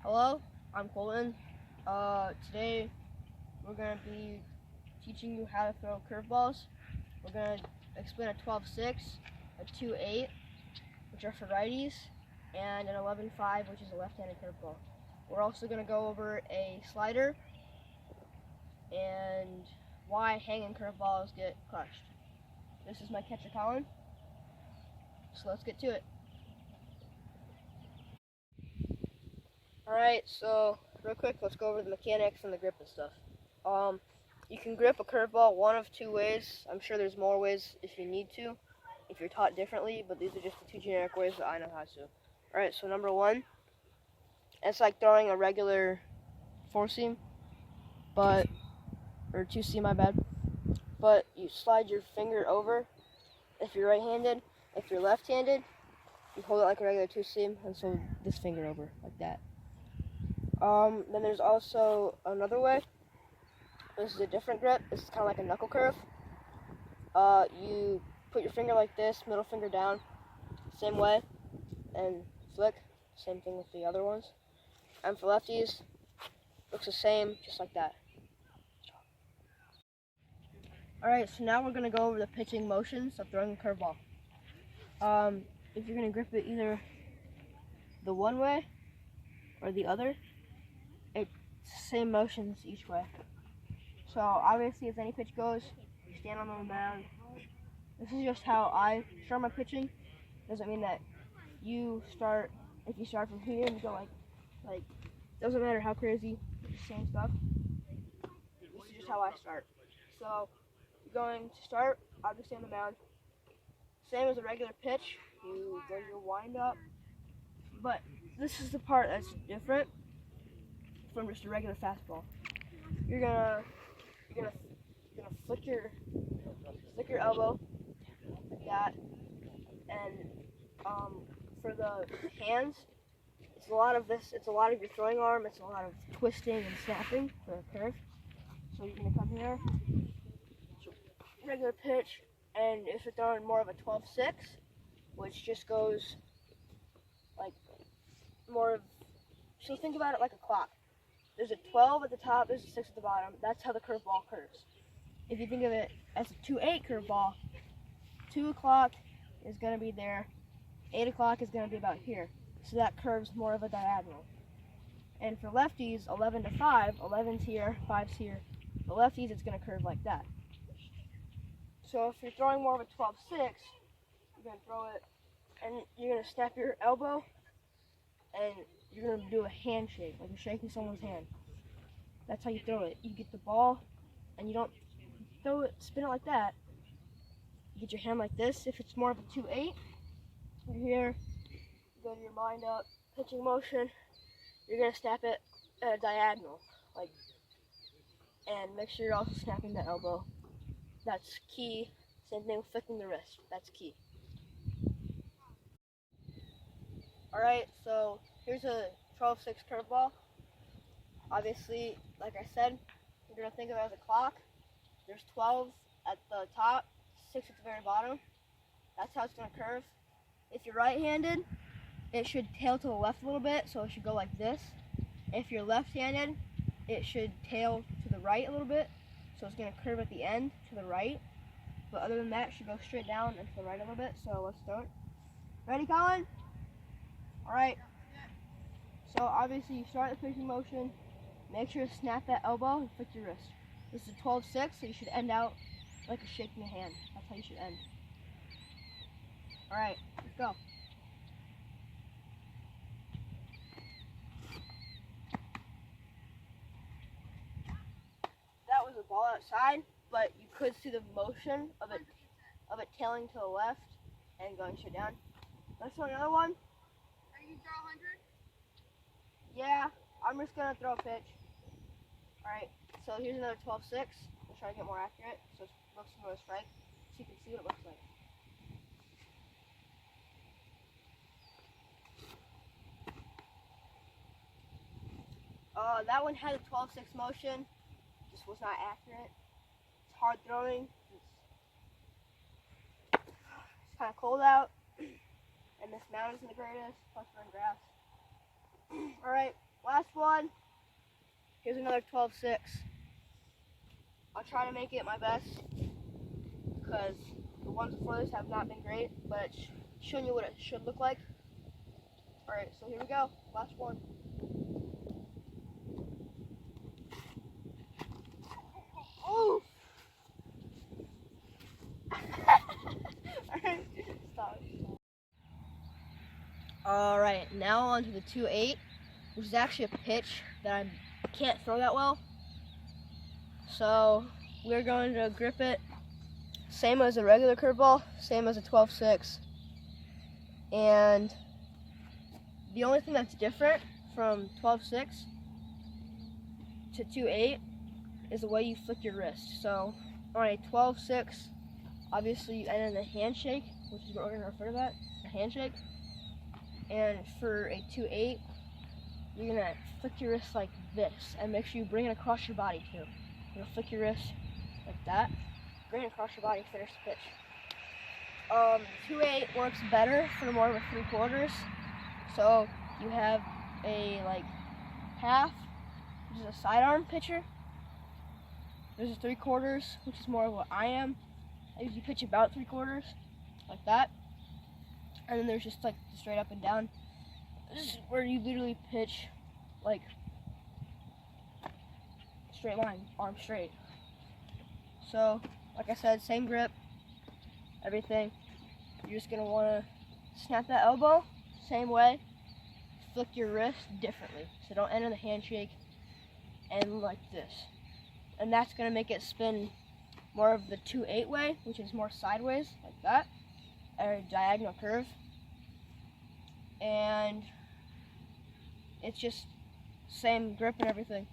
Hello, I'm Colton. Today we're going to be teaching you how to throw curveballs. We're going to explain a 12-6, a 2-8, which are for righties, and an 11-5, which is a left-handed curveball. We're also going to go over a slider and why hanging curveballs get crushed. This is my catcher, Colin. So let's get to it. Alright, so real quick, let's go over the mechanics and the grip and stuff. You can grip a curveball one of two ways. I'm sure there's more ways if you need to, if you're taught differently, but these are just the two generic ways that I know how to. Alright, so number one, it's like throwing a regular four seam, or two seam, my bad. But you slide your finger over if you're right-handed. If you're left-handed, you hold it like a regular two seam, and so this finger over, like that. Then there's also another way. This is a different grip. This is kind of like a knuckle curve. You put your finger like this, middle finger down, same way, and flick. Same thing with the other ones. And for lefties, looks the same, just like that. Alright, so now we're going to go over the pitching motions of throwing a curveball. If you're going to grip it either the one way or the other, it's the same motions each way. So obviously, if any pitch goes, you stand on the mound. This is just how I start my pitching. Doesn't mean that you start. If you start from here and you go like doesn't matter how crazy. It's the same stuff. This is just how I start. So you're going to start obviously on the mound. Same as a regular pitch. You go your wind up, but this is the part that's different from just a regular fastball. You're gonna flick your elbow like that, and for the hands, it's a lot of this. It's a lot of your throwing arm. It's a lot of twisting and snapping for a curve. So you're gonna come here, regular pitch, and if you're throwing more of a 12-6, which just goes like more of. So think about it like a clock. There's a 12 at the top, there's a 6 at the bottom. That's how the curveball curves. If you think of it as a 2-8 curveball, 2 o'clock is going to be there, 8 o'clock is going to be about here. So that curves more of a diagonal. And for lefties, 11 to 5, 11's here, 5's here. For lefties, it's going to curve like that. So if you're throwing more of a 12-6, you're going to throw it, and you're going to snap your elbow, and you're going to do a handshake, like you're shaking someone's hand. That's how you throw it. You get the ball, and you don't throw it, spin it like that. You get your hand like this. If it's more of a 2-8, you're here, you go to your wind up, pitching motion, you're going to snap it at a diagonal, and make sure you're also snapping the elbow. That's key. Same thing with flicking the wrist. That's key. Alright, so here's a 12-6 curveball. Obviously, like I said, you're going to think of it as a clock. There's 12 at the top, 6 at the very bottom. That's how it's going to curve. If you're right-handed, it should tail to the left a little bit, so it should go like this. If you're left-handed, it should tail to the right a little bit, so it's going to curve at the end to the right. But other than that, it should go straight down and to the right a little bit, so let's start. Ready, Colin? Alright, so obviously you start the pitching motion, make sure to snap that elbow and flick your wrist. This is a 12-6, so you should end out like a shaking a hand. That's how you should end. Alright, let's go. That was a ball outside, but you could see the motion of it tailing to the left and going straight down. Let's throw another one. You draw 100? Yeah, I'm just going to throw a pitch. Alright, so here's another 12-6. We'll try to get more accurate so it looks more strike so you can see what it looks like. That one had a 12-6 motion, just was not accurate. It's hard throwing. It's kind of cold out. And this mound isn't the greatest, plus we're in grass. Alright, Last one. Here's another 12-6. I'll try to make it my best because the ones before this have not been great, but it's showing you what it should look like. Alright, so here we go. Last one. Oh! Alright, stop. Alright, now on to the 2-8, which is actually a pitch that I can't throw that well. So we're going to grip it same as a regular curveball, same as a 12-6. And the only thing that's different from 12-6 to 2-8 is the way you flick your wrist. So on a 12-6, obviously you end in a handshake, which is what we're going to refer to that, a handshake. And for a 2-8, you're going to flick your wrist like this, and make sure you bring it across your body too. You're going to flick your wrist like that, bring it across your body, finish the pitch. 2-8 works better for more of a 3/4. So you have a like half, which is a sidearm pitcher. There's a 3/4, which is more of what I am. I usually pitch about 3/4, like that. And then there's just like straight up and down. This is where you literally pitch like straight line, arm straight. So, like I said, same grip, everything. You're just gonna wanna snap that elbow, same way. Flick your wrist differently. So don't end in the handshake and like this. And that's gonna make it spin more of the 2-8 way, which is more sideways, like that, or a diagonal curve. And it's just same grip and everything.